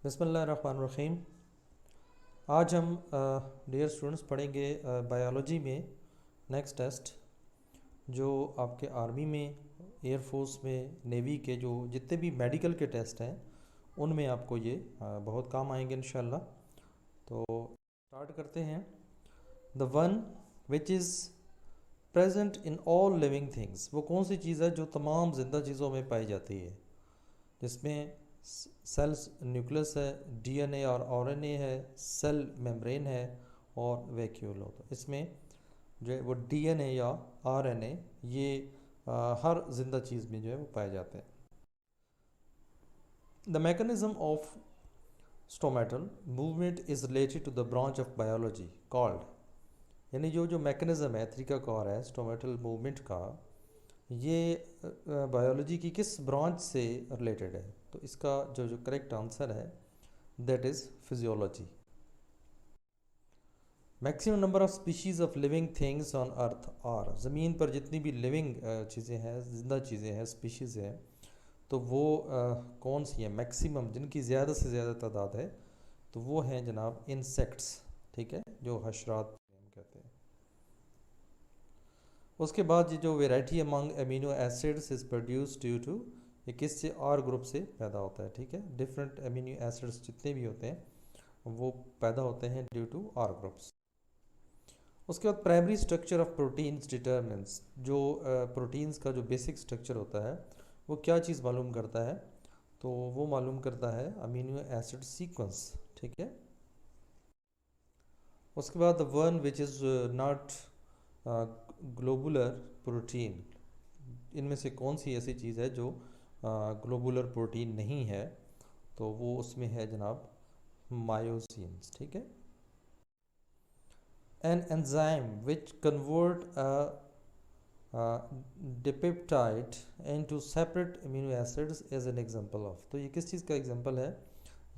बिस्मिल्लाहिर्रहमानिर्रहीम। आज हम डियर स्टूडेंट्स पढ़ेंगे बायोलॉजी में नेक्स्ट टेस्ट जो आपके आर्मी में, एयरफोर्स में, नेवी के जो जितने भी मेडिकल के टेस्ट हैं उनमें आपको ये बहुत काम आएंगे इंशाल्लाह। तो स्टार्ट करते हैं। The one which is present in all living things, वो कौन सी चीज़ है जो तमाम जिंदा चीज़ों में पाई जाती है, जिसमें सेल्स न्यूक्लियस है, डीएनए और आरएनए है, सेल मेम्ब्रेन है और वैक्यूल होता है। इसमें जो है वो डीएनए या आरएनए ये हर जिंदा चीज़ में जो है वो पाए जाते हैं। The mechanism of stomatal movement is related to the branch of biology called, यानी जो मैकेनिज्म है, तरीकाकार है स्टोमेटल मूवमेंट का, ये बायोलॉजी की किस ब्रांच से रिलेटेड है? तो इसका जो करेक्ट आंसर है that is physiology. Maximum number of species of living things on earth are, ज़मीन पर जितनी भी लिविंग चीज़ें हैं, जिंदा चीज़ें हैं, स्पीशीज़ हैं, तो वो कौन सी हैं मैक्सिमम, जिनकी ज़्यादा से ज़्यादा तादाद है? तो वो हैं जनाब इंसेक्ट्स, ठीक है, जो हशरात हम कहते हैं। उसके बाद ये जो variety among amino acids is produce due to, ये किससे? आर ग्रुप से पैदा होता है, ठीक है। डिफरेंट अमीनो एसिड्स जितने भी होते हैं वो पैदा होते हैं ड्यू टू आर ग्रुप्स। उसके बाद primary structure of proteins determines, जो प्रोटीन्स का जो बेसिक स्ट्रक्चर होता है वो क्या चीज़ मालूम करता है? तो वो मालूम करता है अमीनो एसिड सीक्वेंस, ठीक है। उसके बाद the one which is not globular protein, इनमें से कौन सी ऐसी चीज़ है जो ग्लोबुलर प्रोटीन नहीं है? तो वो उसमें है जनाब मायोसिन्स, ठीक है। An enzyme which convert dipeptide into separate amino acids is an example of, तो ये किस चीज़ का एग्जांपल है?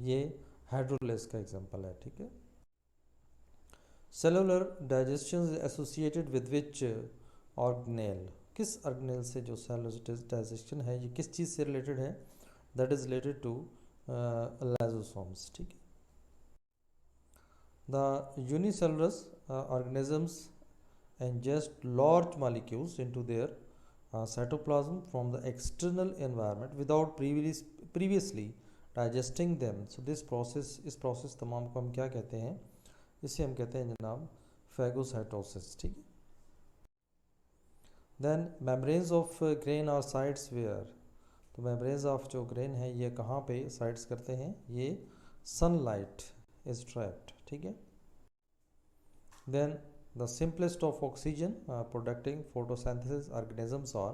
ये हाइड्रोलेस का एग्जांपल है, ठीक है। Cellular digestion associated with which organelle, किस ऑर्गेनेल से जो सेलुलर डाइजेशन है ये किस चीज़ से रिलेटेड है? That is related to lysosomes, ठीक है। The unicellular organisms ingest large molecules into their cytoplasm from the external environment without previously digesting them. So this process, इस process तमाम को हम क्या कहते हैं? इसे हम कहते हैं जनाब फेगोसाइटोसिस, ठीक है। देन मेम्ब्रेन्स ऑफ ग्रेन और साइट्स वेयर, तो मेम्ब्रेन्स ऑफ जो ग्रेन है ये कहाँ पे साइट्स करते हैं? ये सनलाइट इज ट्रैप्ड, ठीक है। Then the simplest of oxygen producing photosynthesis organisms, और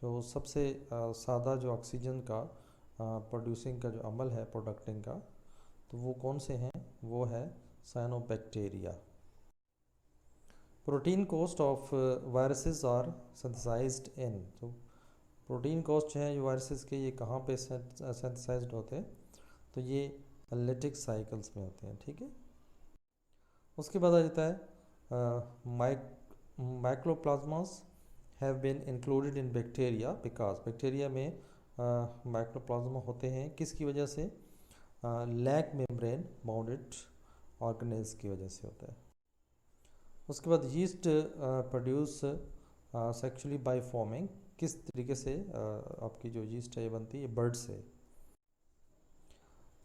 जो सबसे सादा जो ऑक्सीजन का प्रोड्यूसिंग का जो अमल है प्रोडक्टिंग का, तो वो कौन से हैं? वो है cyanobacteria. Protein coat of viruses are synthesised in, तो प्रोटीन कोस्ट हैं जो वायरसेस के, ये कहाँ पे सिंथेसाइज्ड होते हैं? तो ये लेटिक साइकिल्स में होते हैं, ठीक है। उसके बाद आ जाता है mycoplasmas have been included in bacteria because, bacteria में माइक्रोप्लाज्मा होते हैं किसकी वजह से? लैक मेम्ब्रेन बाउंडेड ऑर्गेनेल्स की वजह से होता है। उसके बाद yeast produce sexually by forming, किस तरीके से आपकी जो यीस्ट है ये बनती है? बर्ड से।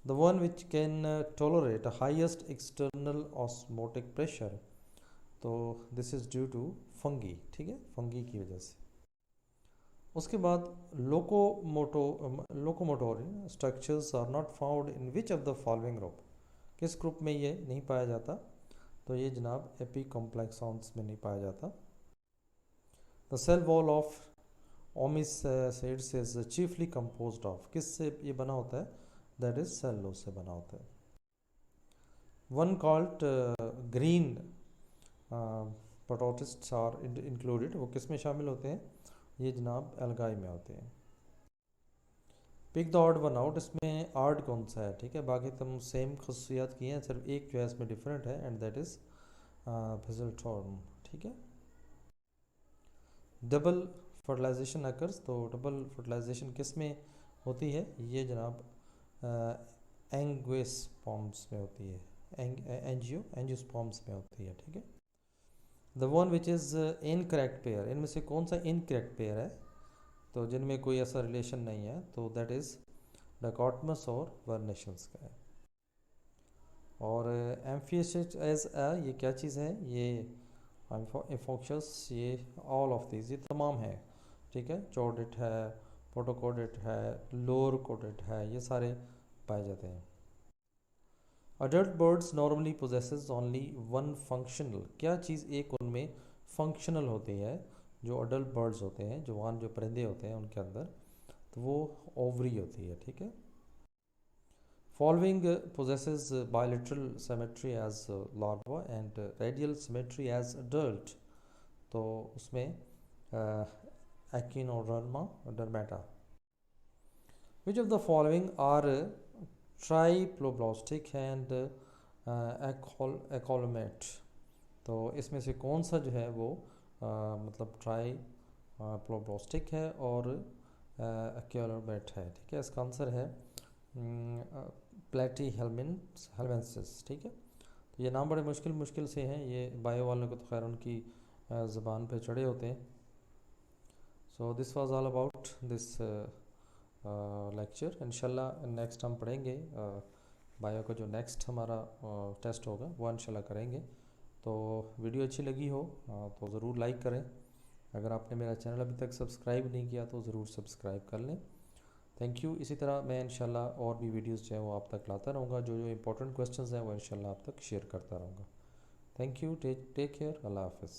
The one which can tolerate highest external osmotic pressure, तो this is due to fungi, ठीक है, फंगी की वजह से। उसके बाद locomotor structures are not found in which of the following group, किस ग्रुप में ये नहीं पाया जाता? तो ये जनाब एपीकॉम्प्लेक्सॉन्स में नहीं पाया जाता। The cell wall of oomycetes is chiefly composed of, किस से ये बना होता है? दैट इज सेलुलोज से बना होता है। One called green protists are included, वो किस में शामिल होते हैं? ये जनाब एल्गाई में होते हैं। Pick the odd one out, इसमें आर्ड कौन सा है? ठीक है, बाकी तुम सेम खसूसियात की हैं, सिर्फ एक जो है इसमें डिफरेंट है एंड दैट इज फिजल्टॉर्म, ठीक है। डबल फर्टिलाइजेशन अकर्स, तो डबल फर्टिलाइजेशन किस में होती है? ये जनाब एंजियोस्पर्म्स में होती है, एंजियोस्पर्म्स में होती है, ठीक है। The one which is incorrect pair, इनमें से कौन सा इनकरेक्ट पेयर है, तो जिनमें कोई ऐसा रिलेशन नहीं है, तो दैट इज़ डाकोटमस और वर्नेशंस का है। और एम्फिशियस एज ये क्या चीज़ है, ये एम्फोक्शस, ये ऑल ऑफ दिस, ये तमाम है, ठीक है। चौडिट है, प्रोटोकोडिट है, लोअर कोडिट है, ये सारे पाए जाते हैं। Adult birds normally possesses only one functional, क्या चीज़ एक उनमें फंक्शनल होती है, जो अडल्ट बर्ड्स होते हैं, जवान जो परिंदे होते हैं उनके अंदर, तो वो ओवरी होती है, ठीक है। Following possesses bilateral symmetry as larva and radial symmetry as adult, तो उसमें echinodermata. Which of the following are triploblastic and acoelomate, तो इसमें से कौन सा जो है वो मतलब ट्राइप्लोब्लास्टिक है और एकोलोमेट है, ठीक है। इसका आंसर है प्लेटी हेलमेंसिस, ठीक है। तो ये नाम बड़े मुश्किल मुश्किल से हैं, ये बायो वालों को तो खैर उनकी ज़बान पे चढ़े होते हैं। So this was all about this lecture. इंशाल्लाह नेक्स्ट हम पढ़ेंगे बायो का जो नेक्स्ट हमारा टेस्ट होगा वो इंशाल्लाह करेंगे। तो वीडियो अच्छी लगी हो तो ज़रूर लाइक करें। अगर आपने मेरा चैनल अभी तक सब्सक्राइब नहीं किया तो ज़रूर सब्सक्राइब कर लें। Thank you. इसी तरह मैं इंशाल्लाह और भी वीडियोस जो है वो आप तक लाता रहूँगा, जो जो इंपॉर्टेंट क्वेश्चंस हैं वो इंशाल्लाह आप तक शेयर करता रहूँगा। थैंक यू, टेक केयर, अल्लाह हाफ़िज़।